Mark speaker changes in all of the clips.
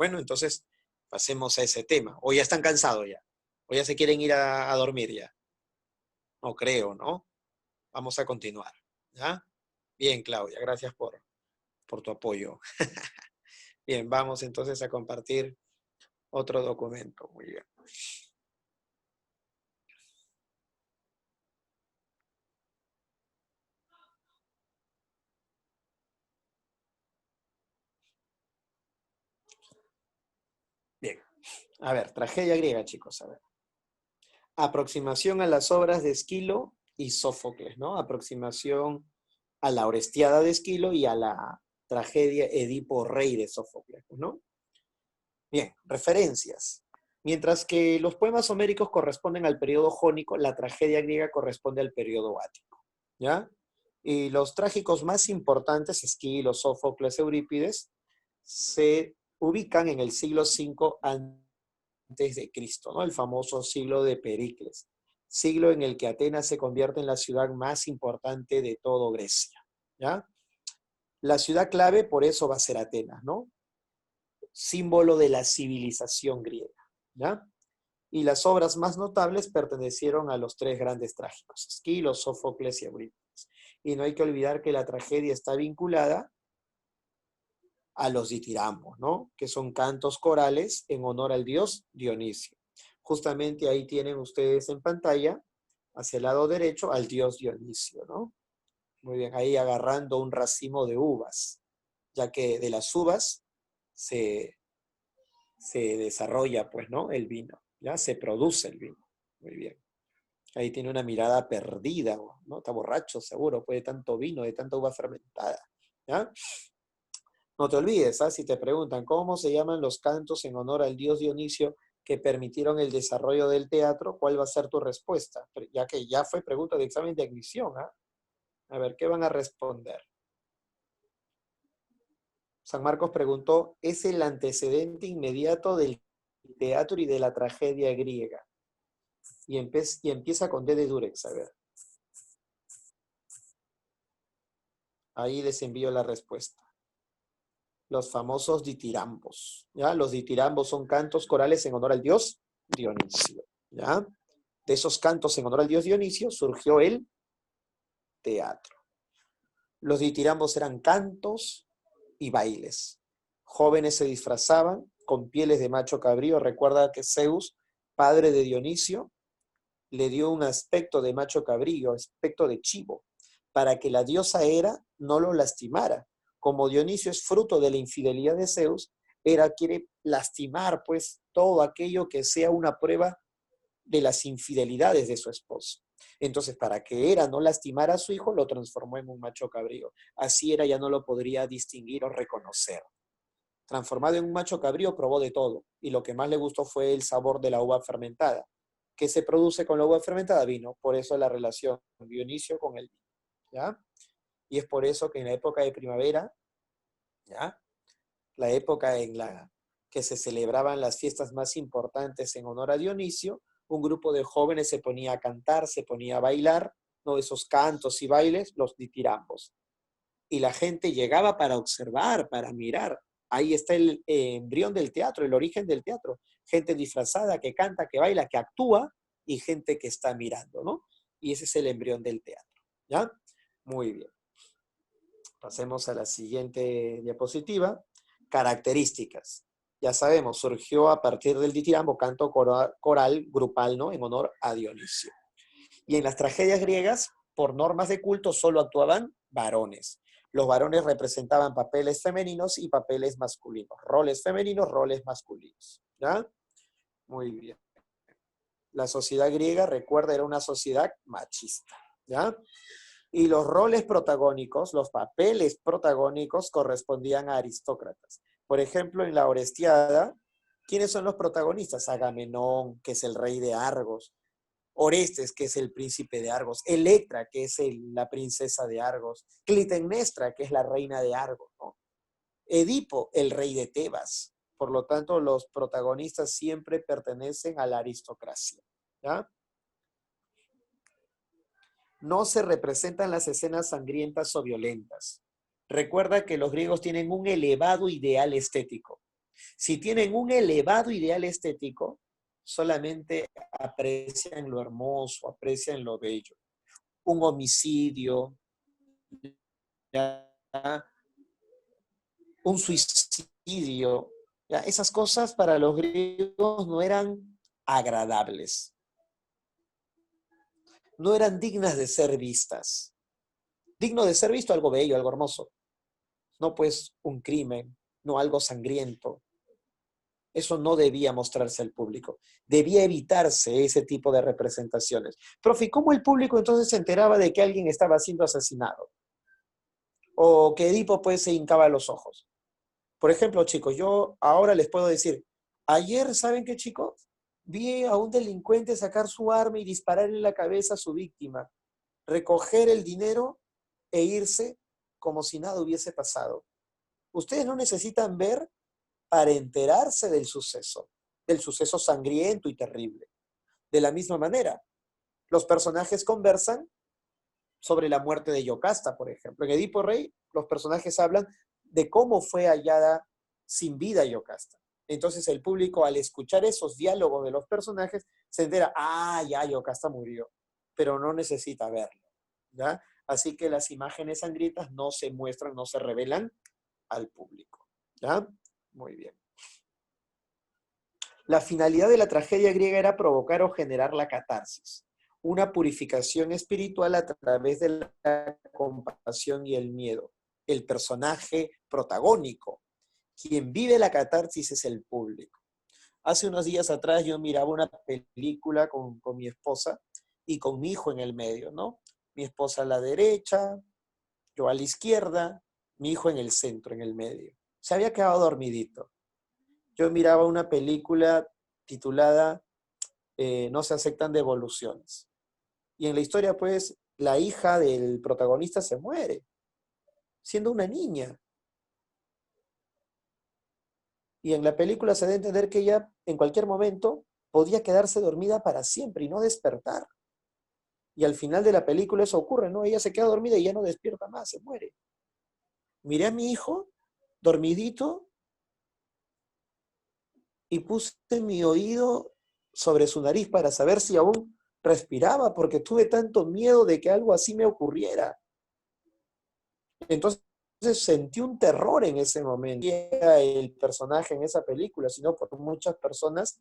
Speaker 1: Bueno, entonces pasemos a ese tema. O ya están cansados ya. O ya se quieren ir a dormir ya. No creo, ¿no? Vamos a continuar. ¿Ya? Bien, Claudia, gracias por tu apoyo. Bien, vamos entonces a compartir otro documento. Muy bien. Bien. A ver, tragedia griega, chicos. A ver. Aproximación a las obras de Esquilo y Sófocles, ¿no? Aproximación a la Orestiada de Esquilo y a la tragedia Edipo Rey de Sófocles, ¿no? Bien, referencias. Mientras que los poemas homéricos corresponden al periodo jónico, la tragedia griega corresponde al periodo ático, ¿ya? Y los trágicos más importantes, Esquilo, Sófocles, Eurípides, se ubican en el siglo V antes de Cristo, ¿no? El famoso siglo de Pericles, siglo en el que Atenas se convierte en la ciudad más importante de todo Grecia, ¿ya? La ciudad clave por eso va a ser Atenas, ¿no? Símbolo de la civilización griega, ¿ya? Y las obras más notables pertenecieron a los tres grandes trágicos, Esquilo, Sófocles y Eurípides. Y no hay que olvidar que la tragedia está vinculada a los ditirambos, ¿no? Que son cantos corales en honor al dios Dionisio. Justamente ahí tienen ustedes en pantalla, hacia el lado derecho, al dios Dionisio, ¿no? Muy bien, ahí agarrando un racimo de uvas, ya que de las uvas se, se desarrolla, pues, ¿no? El vino, ¿ya? Se produce el vino. Muy bien. Ahí tiene una mirada perdida, ¿no? Está borracho, seguro, pues de tanto vino, de tanta uva fermentada, ¿ya? No te olvides, ¿ah? Si te preguntan cómo se llaman los cantos en honor al dios Dionisio que permitieron el desarrollo del teatro, ¿cuál va a ser tu respuesta? Ya que ya fue pregunta de examen de admisión, ¿ah? A ver, ¿qué van a responder? San Marcos preguntó, ¿es el antecedente inmediato del teatro y de la tragedia griega? Y empieza con D de Durex, a ver. Ahí les envío la respuesta. Los famosos ditirambos, ¿ya? Los ditirambos son cantos corales en honor al dios Dionisio, ¿ya? De esos cantos en honor al dios Dionisio surgió el teatro. Los ditirambos eran cantos y bailes. Jóvenes se disfrazaban con pieles de macho cabrío. Recuerda que Zeus, padre de Dionisio, le dio un aspecto de macho cabrío, aspecto de chivo, para que la diosa Hera no lo lastimara. Como Dionisio es fruto de la infidelidad de Zeus, Hera quiere lastimar pues todo aquello que sea una prueba de las infidelidades de su esposo. Entonces, para que Hera no lastimara a su hijo, lo transformó en un macho cabrío. Así Hera ya no lo podría distinguir o reconocer. Transformado en un macho cabrío, probó de todo, y lo que más le gustó fue el sabor de la uva fermentada. ¿Qué se produce con la uva fermentada? Vino. Por eso la relación Dionisio con el vino, ¿ya? Y es por eso que en la época de primavera, ¿ya? La época en la que se celebraban las fiestas más importantes en honor a Dionisio, un grupo de jóvenes se ponía a cantar, se ponía a bailar, ¿no? Esos cantos y bailes, los ditirambos. Y la gente llegaba para observar, para mirar. Ahí está el embrión del teatro, el origen del teatro. Gente disfrazada que canta, que baila, que actúa y gente que está mirando, ¿no? Y ese es el embrión del teatro, ¿ya? Muy bien. Pasemos a la siguiente diapositiva. Características. Ya sabemos, surgió a partir del ditirambo, canto coral grupal, ¿no? En honor a Dionisio. Y en las tragedias griegas, por normas de culto, solo actuaban varones. Los varones representaban papeles femeninos y papeles masculinos. Roles femeninos, roles masculinos. ¿Ya? Muy bien. La sociedad griega, recuerda, era una sociedad machista. ¿Ya? Y los roles protagónicos, los papeles protagónicos correspondían a aristócratas. Por ejemplo, en la Orestiada, ¿quiénes son los protagonistas? Agamenón, que es el rey de Argos. Orestes, que es el príncipe de Argos, Electra, que es la princesa de Argos, Clitemnestra, que es la reina de Argos, ¿no? Edipo, el rey de Tebas. Por lo tanto, los protagonistas siempre pertenecen a la aristocracia, ¿ya? No se representan las escenas sangrientas o violentas. Recuerda que los griegos tienen un elevado ideal estético. Si tienen un elevado ideal estético, solamente aprecian lo hermoso, aprecian lo bello. Un homicidio, ¿ya? Un suicidio, ¿ya? Esas cosas para los griegos no eran agradables, no eran dignas de ser vistas. Digno de ser visto algo bello, algo hermoso, no pues un crimen, no algo sangriento. Eso no debía mostrarse al público. Debía evitarse ese tipo de representaciones. Profe, ¿cómo el público entonces se enteraba de que alguien estaba siendo asesinado? O que Edipo pues se hincaba los ojos. Por ejemplo, chicos, yo ahora les puedo decir, ayer, ¿saben qué, chicos? Vi a un delincuente sacar su arma y disparar en la cabeza a su víctima, recoger el dinero e irse como si nada hubiese pasado. Ustedes no necesitan ver para enterarse del suceso sangriento y terrible. De la misma manera, los personajes conversan sobre la muerte de Yocasta, por ejemplo. En Edipo Rey, los personajes hablan de cómo fue hallada sin vida Yocasta. Entonces el público, al escuchar esos diálogos de los personajes, se entera, ya Yocasta murió, pero no necesita verlo, ¿ya? Así que las imágenes sangrientas no se muestran, no se revelan al público, ¿ya? Muy bien. La finalidad de la tragedia griega era provocar o generar la catarsis, una purificación espiritual a través de la compasión y el miedo. El personaje protagónico, quien vive la catarsis es el público. Hace unos días atrás yo miraba una película con mi esposa y con mi hijo en el medio, ¿no? Mi esposa a la derecha, yo a la izquierda, mi hijo en el centro, en el medio. Se había quedado dormidito. Yo miraba una película titulada No se aceptan devoluciones. Y en la historia, pues, la hija del protagonista se muere, siendo una niña. Y en la película se da a entender que ella, en cualquier momento, podía quedarse dormida para siempre y no despertar. Y al final de la película eso ocurre, ¿no? Ella se queda dormida y ya no despierta más, se muere. Miré a mi hijo, dormidito, y puse mi oído sobre su nariz para saber si aún respiraba, porque tuve tanto miedo de que algo así me ocurriera. Entonces sentí un terror en ese momento. No era el personaje en esa película, sino por muchas personas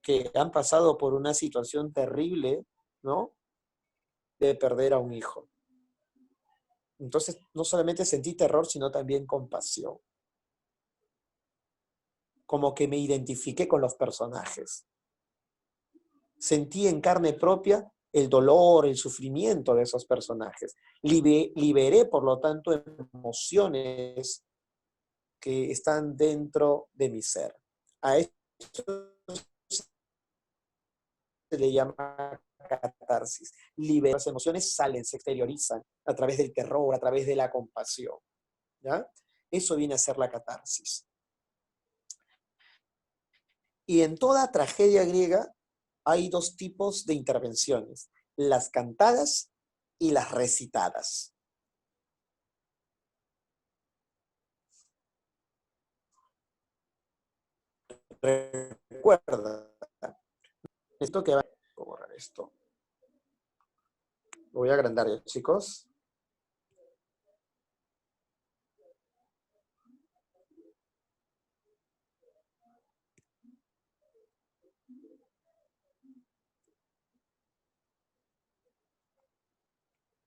Speaker 1: que han pasado por una situación terrible, ¿no? De perder a un hijo. Entonces no solamente sentí terror, sino también compasión. Como que me identifiqué con los personajes. Sentí en carne propia el dolor, el sufrimiento de esos personajes. Liberé, por lo tanto, emociones que están dentro de mi ser. A esto se le llama catarsis. Las emociones salen, se exteriorizan a través del terror, a través de la compasión, ¿ya? Eso viene a ser la catarsis. Y en toda tragedia griega hay dos tipos de intervenciones, las cantadas y las recitadas. Recuerda, esto que va a borrar esto. Lo voy a agrandar, chicos.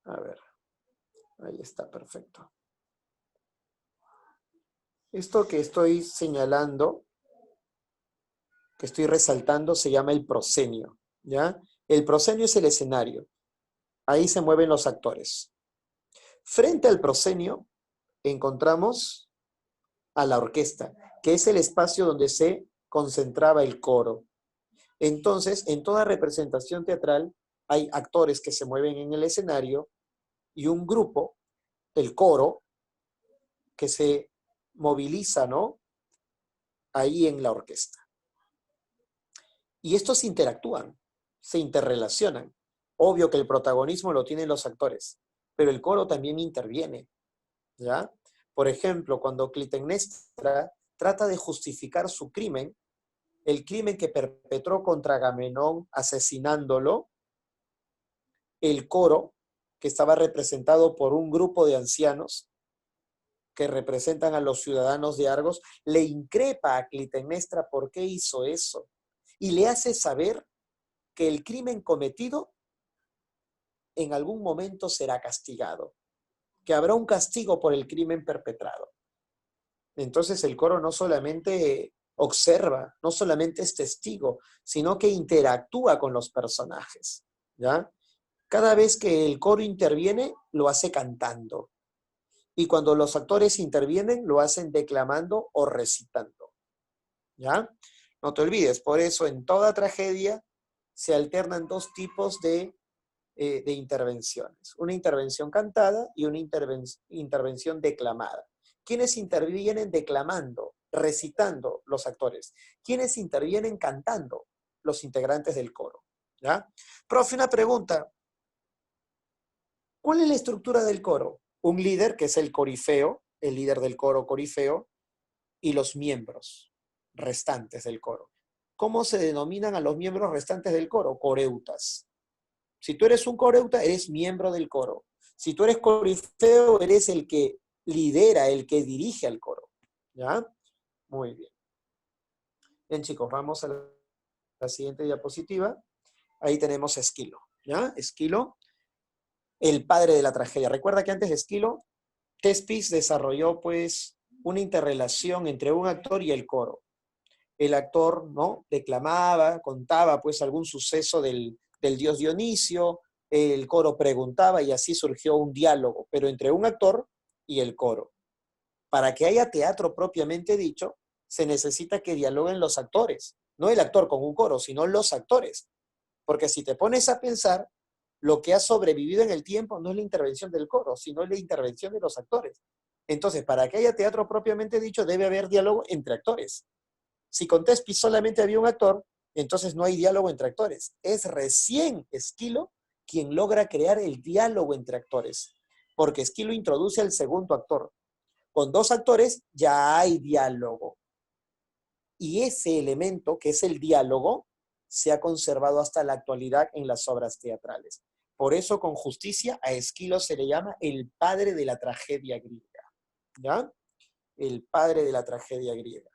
Speaker 1: A ver, ahí está, perfecto. Esto que estoy señalando, que estoy resaltando, se llama el proscenio, ¿ya? El proscenio es el escenario. Ahí se mueven los actores. Frente al proscenio encontramos a la orquesta, que es el espacio donde se concentraba el coro. Entonces, en toda representación teatral hay actores que se mueven en el escenario y un grupo, el coro, que se moviliza, ¿no? Ahí en la orquesta. Y estos interactúan, se interrelacionan. Obvio que el protagonismo lo tienen los actores, pero el coro también interviene, ¿ya? Por ejemplo, cuando Clitemnestra trata de justificar su crimen, el crimen que perpetró contra Agamenón asesinándolo. El coro, que estaba representado por un grupo de ancianos que representan a los ciudadanos de Argos, le increpa a Clitemnestra por qué hizo eso y le hace saber que el crimen cometido en algún momento será castigado, que habrá un castigo por el crimen perpetrado. Entonces el coro no solamente observa, no solamente es testigo, sino que interactúa con los personajes, ¿ya? Cada vez que el coro interviene, lo hace cantando. Y cuando los actores intervienen, lo hacen declamando o recitando, ¿ya? No te olvides, por eso en toda tragedia se alternan dos tipos de intervenciones. Una intervención cantada y una intervención declamada. ¿Quiénes intervienen declamando, recitando? Los actores. ¿Quiénes intervienen cantando? Los integrantes del coro, ¿ya? Profe, una pregunta. ¿Cuál es la estructura del coro? Un líder, que es el corifeo, el líder del coro corifeo, y los miembros restantes del coro. ¿Cómo se denominan a los miembros restantes del coro? Coreutas. Si tú eres un coreuta, eres miembro del coro. Si tú eres corifeo, eres el que lidera, el que dirige al coro. ¿Ya? Muy bien. Bien, chicos, vamos a la siguiente diapositiva. Ahí tenemos a Esquilo. ¿Ya? Esquilo, el padre de la tragedia. Recuerda que antes de Esquilo, Thespis desarrolló, pues, una interrelación entre un actor y el coro. El actor, ¿no?, declamaba, contaba, pues, algún suceso del dios Dionisio, el coro preguntaba y así surgió un diálogo, pero entre un actor y el coro. Para que haya teatro propiamente dicho, se necesita que dialoguen los actores, no el actor con un coro, sino los actores. Porque si te pones a pensar, lo que ha sobrevivido en el tiempo no es la intervención del coro, sino la intervención de los actores. Entonces, para que haya teatro propiamente dicho, debe haber diálogo entre actores. Si con Thespis solamente había un actor, entonces no hay diálogo entre actores. Es recién Esquilo quien logra crear el diálogo entre actores, porque Esquilo introduce al segundo actor. Con dos actores ya hay diálogo. Y ese elemento, que es el diálogo, se ha conservado hasta la actualidad en las obras teatrales. Por eso, con justicia, a Esquilo se le llama el padre de la tragedia griega. ¿Ya? El padre de la tragedia griega.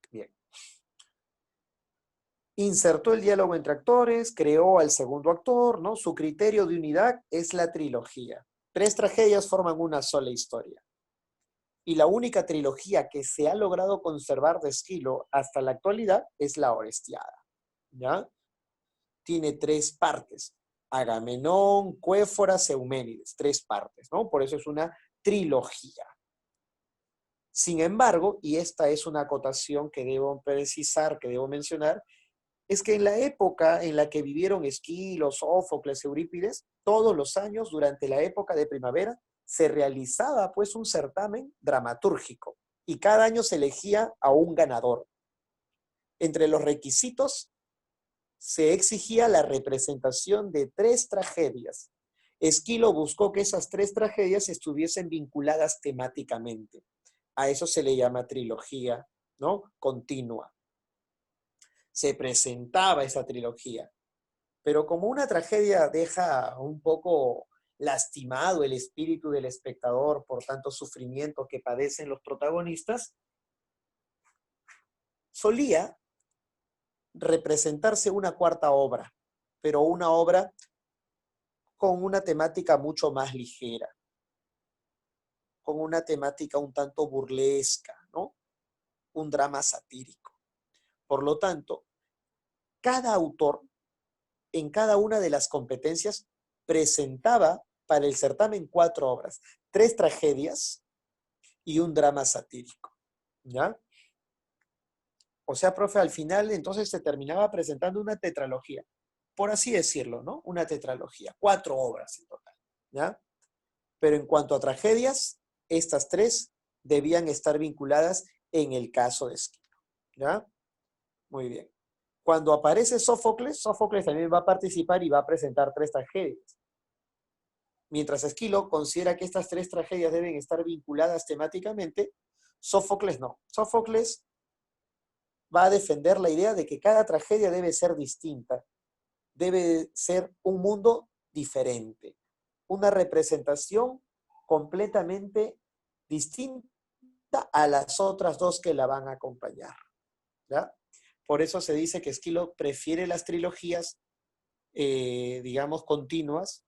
Speaker 1: Bien. Insertó el diálogo entre actores, creó al segundo actor, ¿no? Su criterio de unidad es la trilogía. 3 tragedias forman una sola historia. Y la única trilogía que se ha logrado conservar de Esquilo hasta la actualidad es la Orestiada, ¿ya? Tiene 3 partes. Agamenón, Cuéforas, Euménides. 3 partes, ¿no? Por eso es una trilogía. Sin embargo, y esta es una acotación que debo precisar, que debo mencionar, es que en la época en la que vivieron Esquilo, Sófocles, Eurípides, todos los años, durante la época de primavera, se realizaba pues un certamen dramatúrgico y cada año se elegía a un ganador. Entre los requisitos se exigía la representación de 3 tragedias. Esquilo buscó que esas 3 tragedias estuviesen vinculadas temáticamente. A eso se le llama trilogía, ¿no?, continua. Se presentaba esa trilogía. Pero como una tragedia deja un poco lastimado el espíritu del espectador por tanto sufrimiento que padecen los protagonistas, solía representarse una cuarta obra, pero una obra con una temática mucho más ligera, con una temática un tanto burlesca, ¿no? Un drama satírico. Por lo tanto, cada autor en cada una de las competencias presentaba para el certamen 4 obras, 3 tragedias y un drama satírico, ¿ya? O sea, profe, al final entonces se terminaba presentando una tetralogía, por así decirlo, ¿no? Una tetralogía, 4 obras en total, ¿ya? Pero en cuanto a tragedias, estas 3 debían estar vinculadas en el caso de Esquilo, ¿ya? Muy bien. Cuando aparece Sófocles, Sófocles también va a participar y va a presentar 3 tragedias. Mientras Esquilo considera que estas 3 tragedias deben estar vinculadas temáticamente, Sófocles no. Sófocles va a defender la idea de que cada tragedia debe ser distinta, debe ser un mundo diferente, una representación completamente distinta a las otras dos que la van a acompañar, ¿ya? Por eso se dice que Esquilo prefiere las trilogías, digamos, continuas,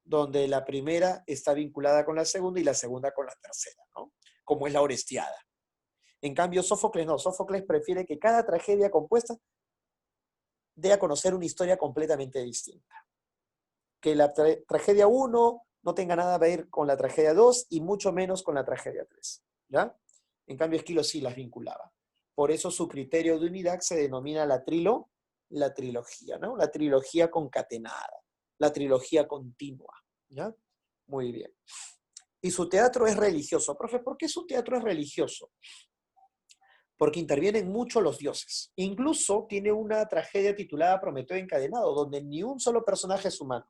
Speaker 1: donde la primera está vinculada con la segunda y la segunda con la tercera, ¿no? Como es la Orestiada. En cambio, Sófocles no. Sófocles prefiere que cada tragedia compuesta dé a conocer una historia completamente distinta. Que la tragedia 1 no tenga nada que ver con la tragedia 2 y mucho menos con la tragedia 3, ¿ya? En cambio, Esquilo sí las vinculaba. Por eso su criterio de unidad se denomina la trilogía, ¿no? La trilogía concatenada, la trilogía continua, ¿ya? Muy bien. Y su teatro es religioso. Profe, ¿por qué su teatro es religioso? Porque intervienen mucho los dioses. Incluso tiene una tragedia titulada Prometeo encadenado, donde ni un solo personaje es humano,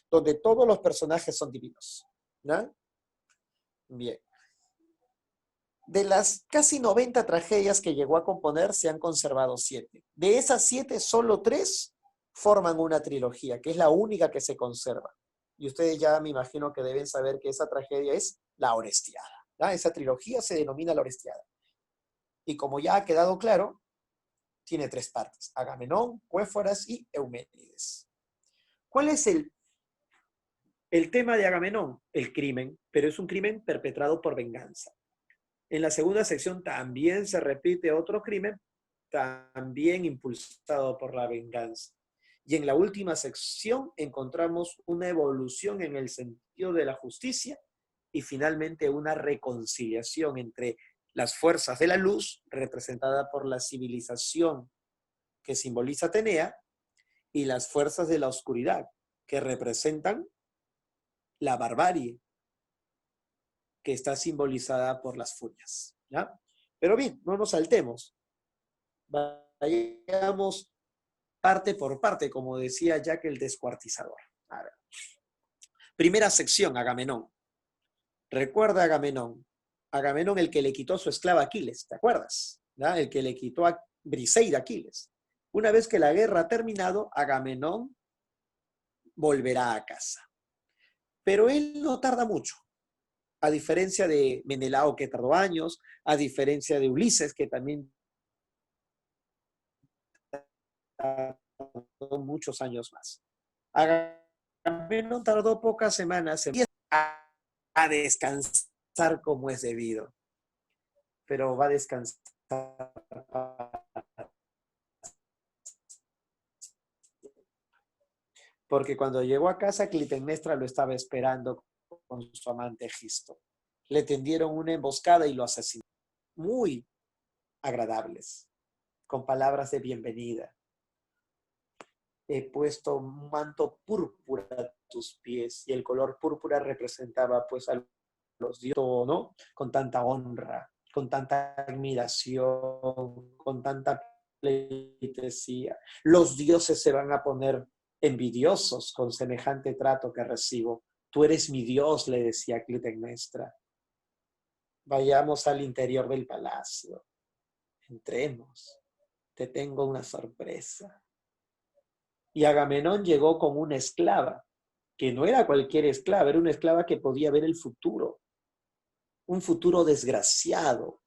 Speaker 1: donde todos los personajes son divinos, ¿no? Bien. De las casi 90 tragedias que llegó a componer, se han conservado 7. De esas 7, solo 3 forman una trilogía, que es la única que se conserva. Y ustedes ya me imagino que deben saber que esa tragedia es la Orestiada, ¿no? Esa trilogía se denomina la Orestiada. Y como ya ha quedado claro, tiene 3 partes: Agamenón, Cuéforas y Euménides. ¿Cuál es el tema de Agamenón? El crimen, pero es un crimen perpetrado por venganza. En la segunda sección también se repite otro crimen, también impulsado por la venganza. Y en la última sección encontramos una evolución en el sentido de la justicia y finalmente una reconciliación entre las fuerzas de la luz, representada por la civilización que simboliza Atenea, y las fuerzas de la oscuridad, que representan la barbarie, que está simbolizada por las furias, ¿ya? Pero bien, no nos saltemos. Vayamos parte por parte, como decía Jack el Descuartizador. A ver. Primera sección, Agamenón. Recuerda Agamenón. Agamenón, el que le quitó a su esclava Aquiles, ¿te acuerdas? ¿Ya? El que le quitó a Briseida Aquiles. Una vez que la guerra ha terminado, Agamenón volverá a casa. Pero él no tarda mucho. A diferencia de Menelao, que tardó años, a diferencia de Ulises, que también tardó muchos años más. Agamenón tardó pocas semanas en a descansar como es debido, pero va a descansar porque cuando llegó a casa, Clitemnestra lo estaba esperando con su amante Egisto. Le tendieron una emboscada y lo asesinaron. Muy agradables, con palabras de bienvenida. He puesto un manto púrpura a tus pies, y el color púrpura representaba pues a los dioses, ¿no? Con tanta honra, con tanta admiración, con tanta pleitesía. Los dioses se van a poner envidiosos con semejante trato que recibo. Tú eres mi Dios, le decía Clitemnestra. Vayamos al interior del palacio. Entremos. Te tengo una sorpresa. Y Agamenón llegó con una esclava, que no era cualquier esclava, era una esclava que podía ver el futuro, un futuro desgraciado,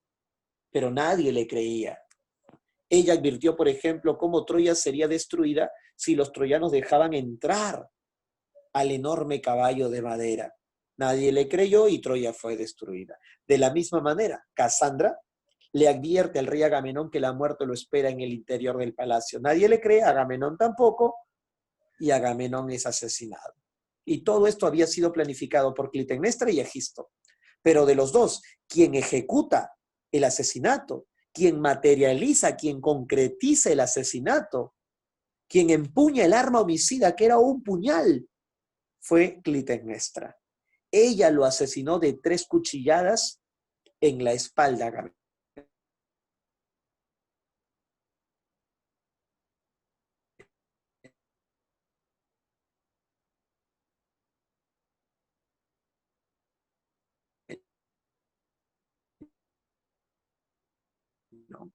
Speaker 1: pero nadie le creía. Ella advirtió, por ejemplo, cómo Troya sería destruida si los troyanos dejaban entrar al enorme caballo de madera. Nadie le creyó y Troya fue destruida. De la misma manera, Casandra le advierte al rey Agamenón que la muerte lo espera en el interior del palacio. Nadie le cree, Agamenón tampoco, y Agamenón es asesinado. Y todo esto había sido planificado por Clitemnestra y Egisto. Pero de los dos, quien ejecuta el asesinato, quien materializa, quien concretiza el asesinato, quien empuña el arma homicida, que era un puñal, fue Clitemnestra. Ella lo asesinó de 3 cuchilladas en la espalda a Agamenón. reino.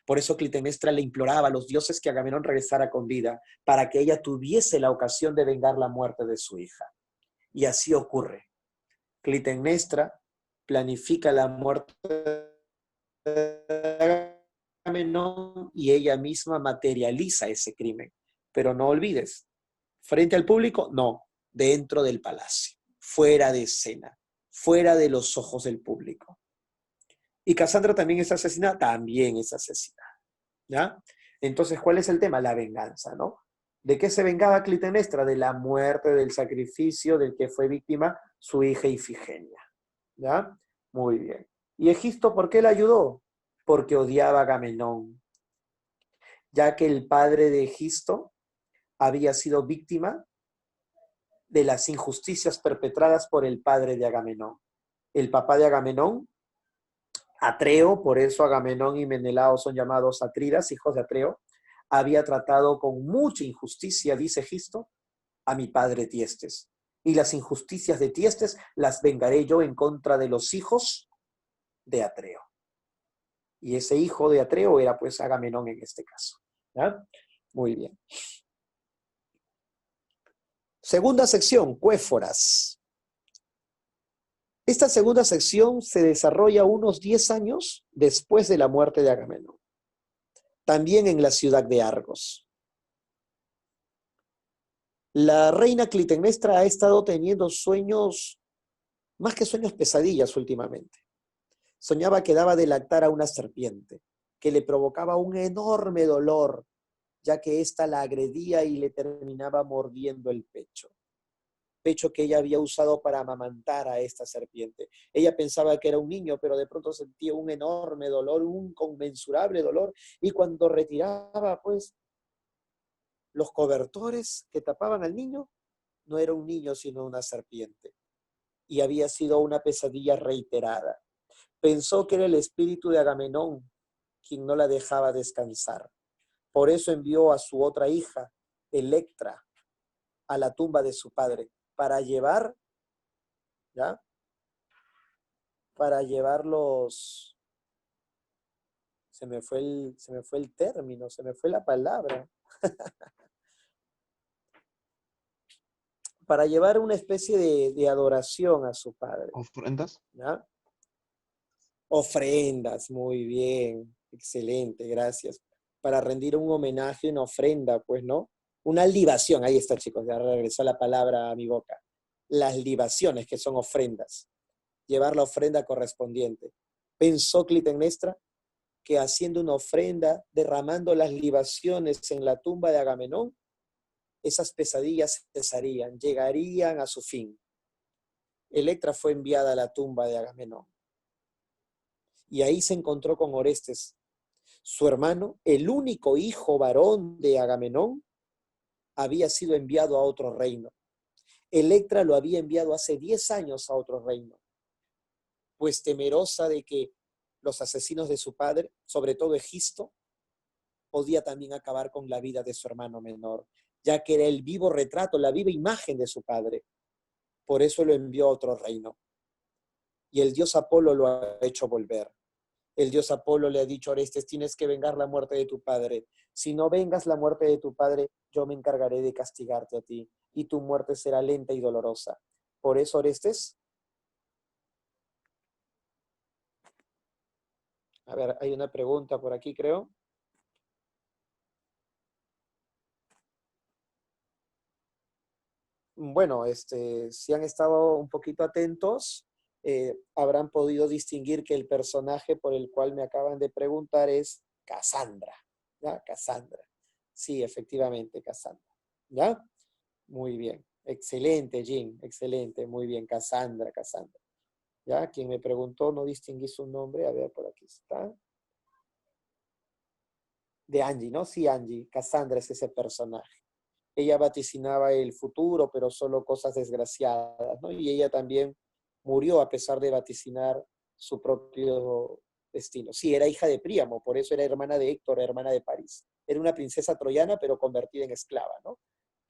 Speaker 1: Por eso Clitemnestra le imploraba a los dioses que Agamenón regresara con vida, para que ella tuviese la ocasión de vengar la muerte de su hija. Y así ocurre. Clitemnestra planifica la muerte de Agamenón y ella misma materializa ese crimen. Pero no olvides, frente al público, no, dentro del palacio, fuera de escena, fuera de los ojos del público. ¿Y Casandra también es asesinada? También es asesinada, ¿ya? Entonces, ¿cuál es el tema? La venganza, ¿no? ¿De qué se vengaba Clitemnestra? De la muerte, del sacrificio del que fue víctima su hija Ifigenia, ¿ya? Muy bien. ¿Y Egisto por qué la ayudó? Porque odiaba a Agamenón, ya que el padre de Egisto había sido víctima de las injusticias perpetradas por el padre de Agamenón. El papá de Agamenón, Atreo, por eso Agamenón y Menelao son llamados Atridas, hijos de Atreo, había tratado con mucha injusticia, dice Egisto, a mi padre Tiestes. Y las injusticias de Tiestes las vengaré yo en contra de los hijos de Atreo. Y ese hijo de Atreo era pues Agamenón en este caso. ¿Ya? Muy bien. Segunda sección, Cuéforas. Esta segunda sección se desarrolla unos 10 años después de la muerte de Agamenón, también en la ciudad de Argos. La reina Clitemnestra ha estado teniendo sueños, más que sueños, pesadillas últimamente. Soñaba que daba de lactar a una serpiente, que le provocaba un enorme dolor, ya que ésta la agredía y le terminaba mordiendo el pecho. Pecho que ella había usado para amamantar a esta serpiente. Ella pensaba que era un niño, pero de pronto sentía un enorme dolor, un inconmensurable dolor, y cuando retiraba, pues, los cobertores que tapaban al niño, no era un niño, sino una serpiente. Y había sido una pesadilla reiterada. Pensó que era el espíritu de Agamenón quien no la dejaba descansar. Por eso envió a su otra hija, Electra, a la tumba de su padre, para llevar, ¿ya? Para llevarlos, se me fue el término, se me fue la palabra, para llevar una especie de adoración a su padre.
Speaker 2: ¿Ofrendas?
Speaker 1: ¿Ya? Ofrendas, muy bien, excelente, gracias. Para rendir un homenaje, una ofrenda, pues, ¿no? Una libación, ahí está, chicos, ya regresó la palabra a mi boca. Las libaciones, que son ofrendas. Llevar la ofrenda correspondiente. Pensó Clitemnestra que haciendo una ofrenda, derramando las libaciones en la tumba de Agamenón, esas pesadillas cesarían, llegarían a su fin. Electra fue enviada a la tumba de Agamenón. Y ahí se encontró con Orestes, su hermano, el único hijo varón de Agamenón, había sido enviado a otro reino. Electra lo había enviado hace 10 años a otro reino, pues temerosa de que los asesinos de su padre, sobre todo Egisto, podía también acabar con la vida de su hermano menor, ya que era el vivo retrato, la viva imagen de su padre. Por eso lo envió a otro reino. Y el dios Apolo lo ha hecho volver. El dios Apolo le ha dicho a Orestes, tienes que vengar la muerte de tu padre. Si no vengas la muerte de tu padre, yo me encargaré de castigarte a ti, y tu muerte será lenta y dolorosa. Por eso, Orestes, a ver, hay una pregunta por aquí, creo. Bueno, si han estado un poquito atentos, habrán podido distinguir que el personaje por el cual me acaban de preguntar es Casandra, ¿ya? Casandra. Sí, efectivamente, Casandra, ¿ya? Muy bien. Excelente, Jean, excelente, muy bien, Casandra, Casandra. ¿Ya? Quien me preguntó, no distinguí su nombre, a ver, por aquí está. De Angie, ¿no? Sí, Angie, Casandra es ese personaje. Ella vaticinaba el futuro, pero solo cosas desgraciadas, ¿no? Y ella también murió a pesar de vaticinar su propio destino. Sí, era hija de Príamo, por eso era hermana de Héctor, hermana de París. Era una princesa troyana, pero convertida en esclava, ¿no?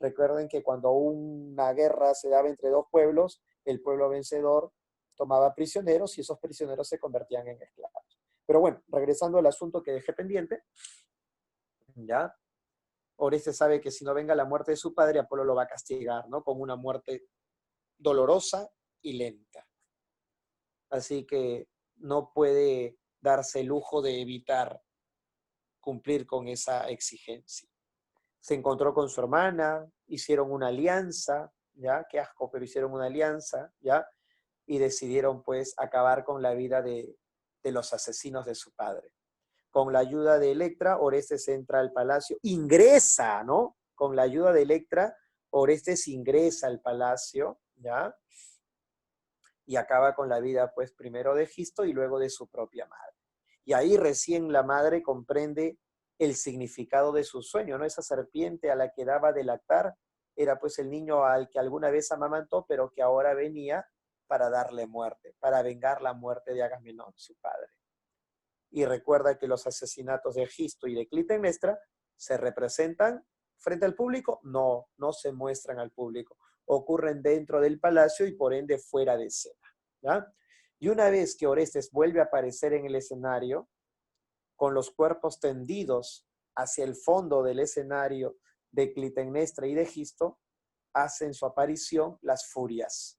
Speaker 1: Recuerden que cuando una guerra se daba entre dos pueblos, el pueblo vencedor tomaba prisioneros y esos prisioneros se convertían en esclavos. Pero bueno, regresando al asunto que dejé pendiente, ¿ya? Orestes sabe que si no venga la muerte de su padre, Apolo lo va a castigar, ¿no? Con una muerte dolorosa y lenta. Así que no puede darse el lujo de evitar cumplir con esa exigencia. Se encontró con su hermana, hicieron una alianza, ¿ya? Qué asco, pero hicieron una alianza, ¿ya? Y decidieron, pues, acabar con la vida de los asesinos de su padre. Con la ayuda de Electra, Orestes entra al palacio, ingresa, ¿no? Con la ayuda de Electra, Orestes ingresa al palacio, ¿ya? Y acaba con la vida, pues, primero de Egisto y luego de su propia madre. Y ahí recién la madre comprende el significado de su sueño, ¿no? Esa serpiente a la que daba de lactar era, pues, el niño al que alguna vez amamantó, pero que ahora venía para darle muerte, para vengar la muerte de Agamenón, su padre. Y recuerda que los asesinatos de Egisto y de Clitemnestra se representan frente al público, no se muestran al público, ocurren dentro del palacio y por ende fuera de escena, ¿ya? Y una vez que Orestes vuelve a aparecer en el escenario, con los cuerpos tendidos hacia el fondo del escenario de Clitemnestra y de Egisto, hacen su aparición las furias,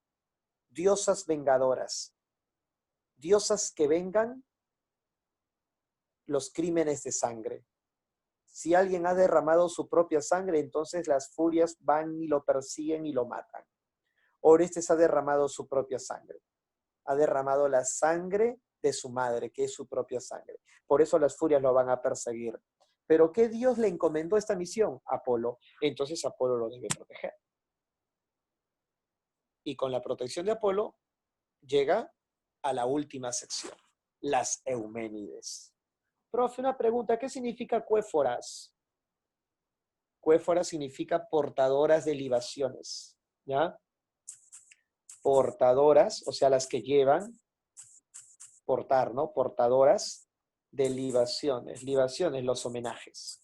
Speaker 1: diosas vengadoras, diosas que vengan los crímenes de sangre. Si alguien ha derramado su propia sangre, entonces las furias van y lo persiguen y lo matan. Orestes ha derramado su propia sangre. Ha derramado la sangre de su madre, que es su propia sangre. Por eso las furias lo van a perseguir. ¿Pero qué Dios le encomendó esta misión? Apolo. Entonces Apolo lo debe proteger. Y con la protección de Apolo llega a la última sección, las Euménides. Profe, una pregunta, ¿qué significa cuéforas? Cuéforas significa portadoras de libaciones, ¿ya? Portadoras, o sea, las que llevan, portar, ¿no? Portadoras de libaciones, libaciones, los homenajes.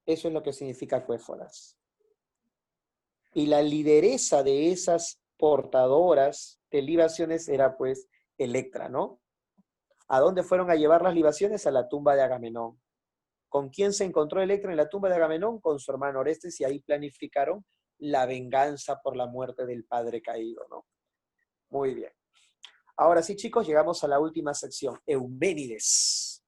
Speaker 1: Eso es lo que significa cuéforas. Y la lideresa de esas portadoras de libaciones era pues Electra, ¿no? ¿A dónde fueron a llevar las libaciones? A la tumba de Agamenón. ¿Con quién se encontró Electra en la tumba de Agamenón? Con su hermano Orestes, y ahí planificaron la venganza por la muerte del padre caído, ¿no? Muy bien. Ahora sí, chicos, llegamos a la última sección, Euménides.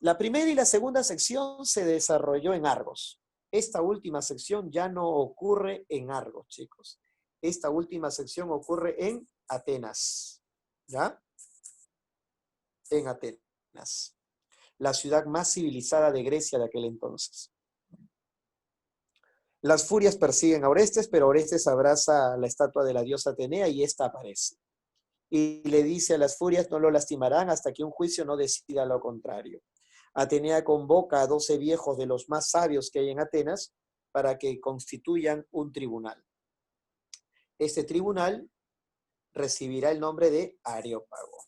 Speaker 1: La primera y la segunda sección se desarrolló en Argos. Esta última sección ya no ocurre en Argos, chicos. Esta última sección ocurre en Atenas, ¿ya? En Atenas, la ciudad más civilizada de Grecia de aquel entonces. Las furias persiguen a Orestes, pero Orestes abraza la estatua de la diosa Atenea y ésta aparece. Y le dice a las furias, no lo lastimarán hasta que un juicio no decida lo contrario. Atenea convoca a 12 viejos de los más sabios que hay en Atenas para que constituyan un tribunal. Este tribunal recibirá el nombre de Areópago.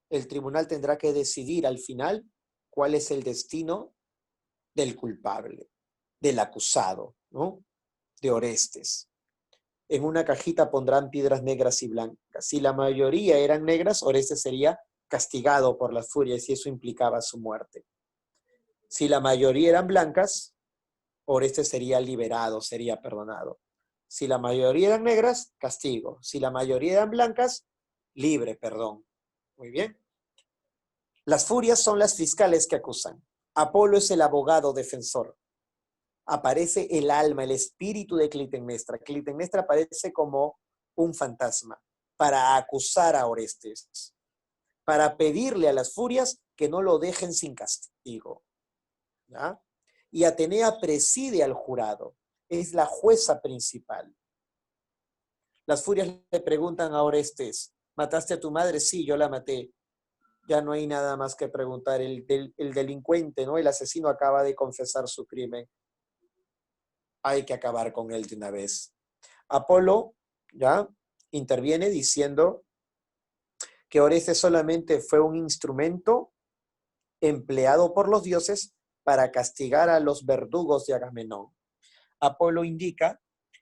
Speaker 1: El tribunal tendrá que decidir al final cuál es el destino del culpable, del acusado, ¿no? De Orestes. En una cajita pondrán piedras negras y blancas. Si la mayoría eran negras, Orestes sería castigado por las furias y eso implicaba su muerte. Si la mayoría eran blancas, Orestes sería liberado, sería perdonado. Si la mayoría eran negras, castigo. Si la mayoría eran blancas, libre, perdón. Muy bien. Las furias son las fiscales que acusan. Apolo es el abogado defensor. Aparece el alma, el espíritu de Clitemnestra. Clitemnestra aparece como un fantasma para acusar a Orestes, para pedirle a las furias que no lo dejen sin castigo, ¿ya? Y Atenea preside al jurado, es la jueza principal. Las furias le preguntan a Orestes, ¿mataste a tu madre? Sí, yo la maté. Ya no hay nada más que preguntar. El delincuente, ¿no? El asesino acaba de confesar su crimen. Hay que acabar con él de una vez. Apolo, ¿ya? Interviene diciendo que Orestes solamente fue un instrumento empleado por los dioses para castigar a los verdugos de Agamenón. Apolo indica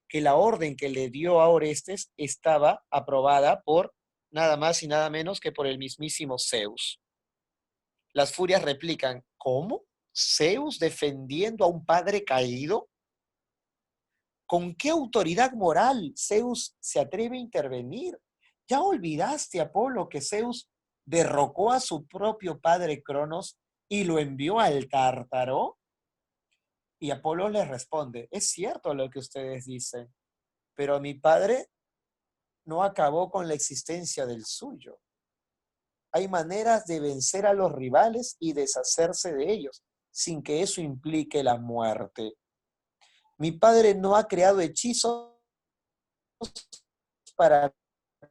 Speaker 1: que la orden que le dio a Orestes estaba aprobada por nada más y nada menos que por el mismísimo Zeus. Las furias replican, ¿cómo? ¿Zeus defendiendo a un padre caído? ¿Con qué autoridad moral Zeus se atreve a intervenir? ¿Ya olvidaste, Apolo, que Zeus derrocó a su propio padre Cronos y lo envió al Tártaro? Y Apolo les responde, es cierto lo que ustedes dicen, pero mi padre no acabó con la existencia del suyo. Hay maneras de vencer a los rivales y deshacerse de ellos, sin que eso implique la muerte. Mi padre no ha creado hechizos para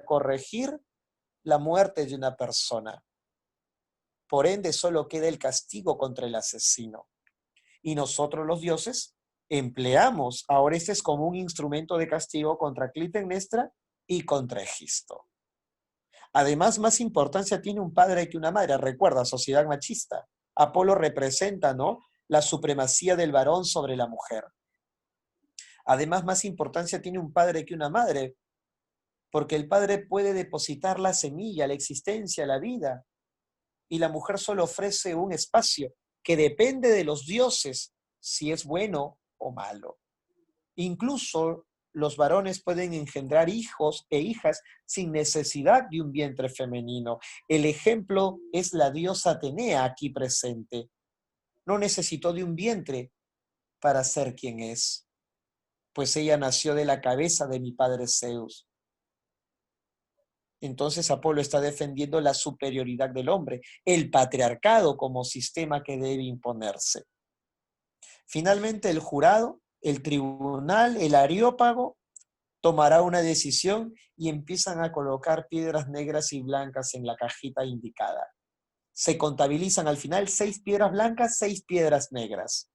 Speaker 1: corregir la muerte de una persona. Por ende, solo queda el castigo contra el asesino. Y nosotros los dioses empleamos a Orestes como un instrumento de castigo contra Clitemnestra y contra Egisto. Además, más importancia tiene un padre que una madre. Recuerda, sociedad machista. Apolo representa, ¿no?, la supremacía del varón sobre la mujer. Además, más importancia tiene un padre que una madre, porque el padre puede depositar la semilla, la existencia, la vida, y la mujer solo ofrece un espacio que depende de los dioses si es bueno o malo. Incluso los varones pueden engendrar hijos e hijas sin necesidad de un vientre femenino. El ejemplo es la diosa Atenea aquí presente. No necesitó de un vientre para ser quien es, pues ella nació de la cabeza de mi padre Zeus. Entonces Apolo está defendiendo la superioridad del hombre, el patriarcado como sistema que debe imponerse. Finalmente el jurado, el tribunal, el areópago, tomará una decisión y empiezan a colocar piedras negras y blancas en la cajita indicada. Se contabilizan al final 6 piedras blancas, 6 piedras negras.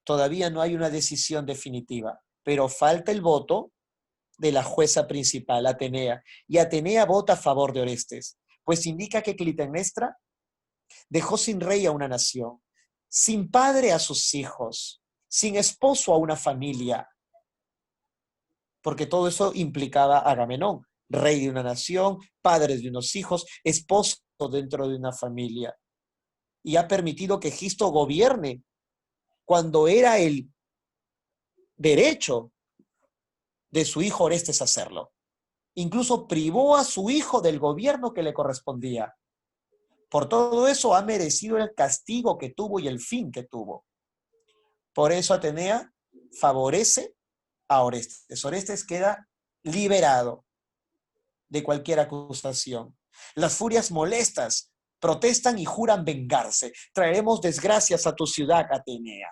Speaker 1: Todavía no hay una decisión definitiva, pero falta el voto de la jueza principal, Atenea, y Atenea vota a favor de Orestes, pues indica que Clitemnestra dejó sin rey a una nación, sin padre a sus hijos, sin esposo a una familia, porque todo eso implicaba a Agamenón, rey de una nación, padre de unos hijos, esposo dentro de una familia, y ha permitido que Egisto gobierne cuando era el derecho de su hijo Orestes hacerlo. Incluso privó a su hijo del gobierno que le correspondía. Por todo eso ha merecido el castigo que tuvo y el fin que tuvo. Por eso Atenea favorece a Orestes. Orestes queda liberado de cualquier acusación. Las furias molestas protestan y juran vengarse. Traeremos desgracias a tu ciudad, Atenea.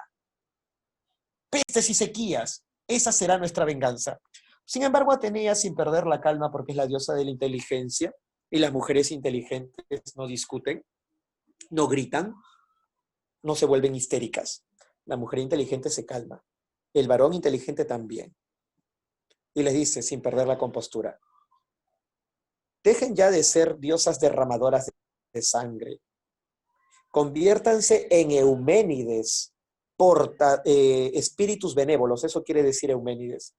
Speaker 1: Pestes y sequías, esa será nuestra venganza. Sin embargo, Atenea, sin perder la calma, porque es la diosa de la inteligencia, y las mujeres inteligentes no discuten, no gritan, no se vuelven histéricas. La mujer inteligente se calma. El varón inteligente también. Y les dice, sin perder la compostura, dejen ya de ser diosas derramadoras de sangre. Conviértanse en Euménides, espíritus benévolos, eso quiere decir Euménides.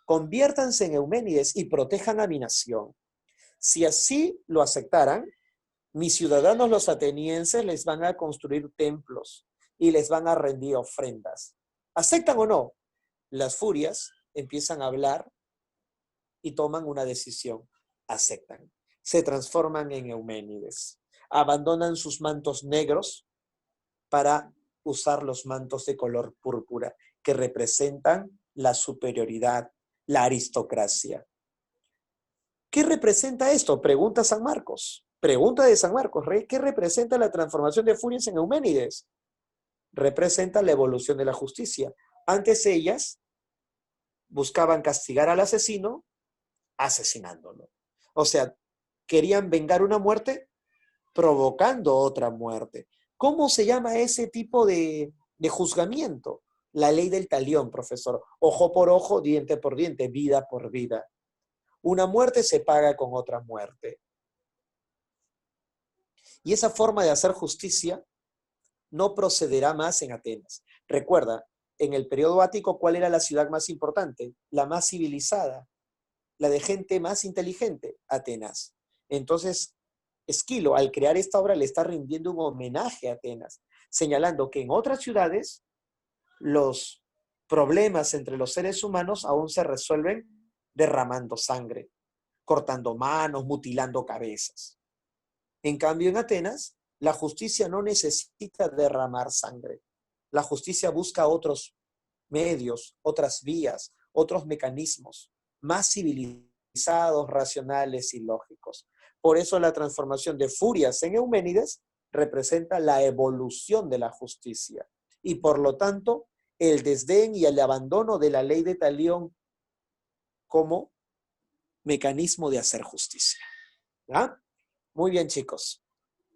Speaker 1: Conviértanse en Euménides y protejan a mi nación. Si así lo aceptaran, mis ciudadanos los atenienses les van a construir templos y les van a rendir ofrendas. ¿Aceptan o no? Las furias empiezan a hablar y toman una decisión. Aceptan. Se transforman en Euménides. Abandonan sus mantos negros para usar los mantos de color púrpura, que representan la superioridad, la aristocracia. ¿Qué representa esto? Pregunta San Marcos. Pregunta de San Marcos, ¿qué representa la transformación de furias en Euménides? Representa la evolución de la justicia. Antes ellas buscaban castigar al asesino asesinándolo. O sea, querían vengar una muerte provocando otra muerte. ¿Cómo se llama ese tipo de juzgamiento? La ley del talión, profesor. Ojo por ojo, diente por diente, vida por vida. Una muerte se paga con otra muerte. Y esa forma de hacer justicia no procederá más en Atenas. Recuerda, en el periodo ático, ¿cuál era la ciudad más importante? La más civilizada, la de gente más inteligente, Atenas. Entonces, Esquilo, al crear esta obra, le está rindiendo un homenaje a Atenas, señalando que en otras ciudades los problemas entre los seres humanos aún se resuelven derramando sangre, cortando manos, mutilando cabezas. En cambio, en Atenas, la justicia no necesita derramar sangre. La justicia busca otros medios, otras vías, otros mecanismos más civilizados, racionales y lógicos. Por eso la transformación de Furias en Euménides representa la evolución de la justicia y por lo tanto el desdén y el abandono de la ley de Talión como mecanismo de hacer justicia. ¿Ya? Muy bien, chicos.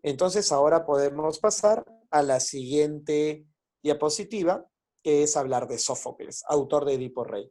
Speaker 1: Entonces ahora podemos pasar a la siguiente diapositiva, que es hablar de Sófocles, autor de Edipo Rey.